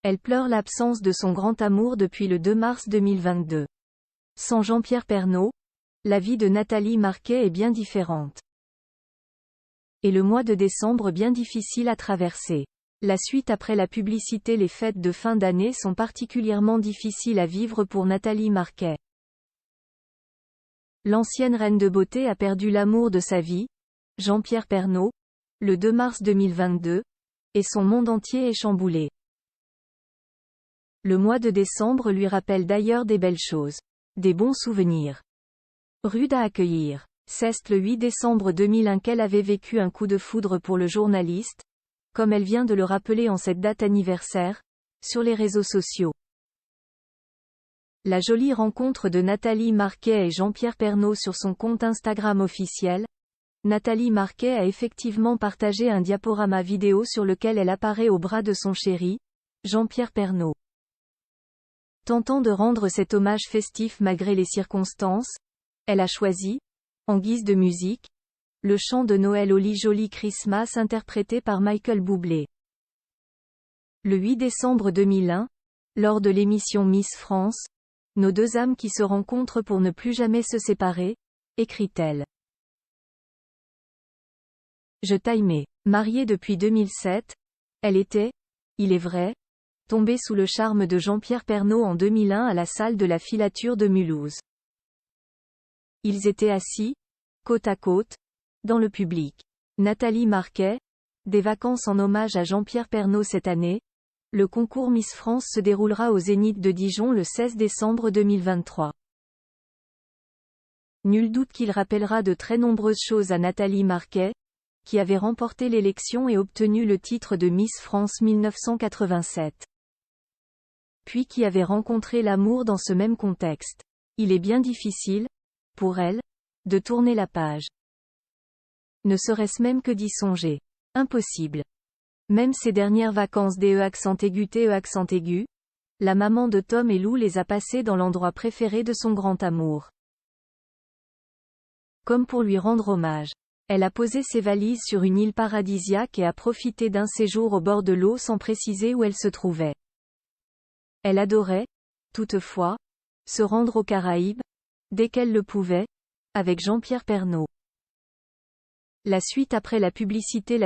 Elle pleure l'absence de son grand amour depuis le 2 mars 2022. Sans Jean-Pierre Pernaut, la vie de Nathalie Marquet est bien différente. Et le mois de décembre bien difficile à traverser. La suite après la publicité. Les fêtes de fin d'année sont particulièrement difficiles à vivre pour Nathalie Marquet. L'ancienne reine de beauté a perdu l'amour de sa vie, Jean-Pierre Pernaut, le 2 mars 2022, et son monde entier est chamboulé. Le mois de décembre lui rappelle d'ailleurs des belles choses. Des bons souvenirs. Rude à accueillir. C'est le 8 décembre 2001 qu'elle avait vécu un coup de foudre pour le journaliste, comme elle vient de le rappeler en cette date anniversaire, sur les réseaux sociaux. La jolie rencontre de Nathalie Marquet et Jean-Pierre Pernaut sur son compte Instagram officiel. Nathalie Marquet a effectivement partagé un diaporama vidéo sur lequel elle apparaît au bras de son chéri, Jean-Pierre Pernaut. Tentant de rendre cet hommage festif malgré les circonstances, elle a choisi, en guise de musique, le chant de Noël Holly Jolly Christmas interprété par Michael Bublé. Le 8 décembre 2001, lors de l'émission Miss France, nos deux âmes qui se rencontrent pour ne plus jamais se séparer, écrit-elle. Je t'aimais. Mariée depuis 2007, elle était, il est vrai, tombée sous le charme de Jean-Pierre Pernaut en 2001 à la salle de la Filature de Mulhouse. Ils étaient assis, côte à côte, dans le public. Nathalie Marquet, des vacances en hommage à Jean-Pierre Pernaut cette année. Le concours Miss France se déroulera au Zénith de Dijon le 16 décembre 2023. Nul doute qu'il rappellera de très nombreuses choses à Nathalie Marquet, qui avait remporté l'élection et obtenu le titre de Miss France 1987. Puis qui avait rencontré l'amour dans ce même contexte. Il est bien difficile, pour elle, de tourner la page. Ne serait-ce même que d'y songer. Impossible. Même ces dernières vacances TE, la maman de Tom et Lou les a passées dans l'endroit préféré de son grand amour. Comme pour lui rendre hommage. Elle a posé ses valises sur une île paradisiaque et a profité d'un séjour au bord de l'eau sans préciser où elle se trouvait. Elle adorait, toutefois, se rendre aux Caraïbes, dès qu'elle le pouvait, avec Jean-Pierre Pernaut. La suite après la publicité.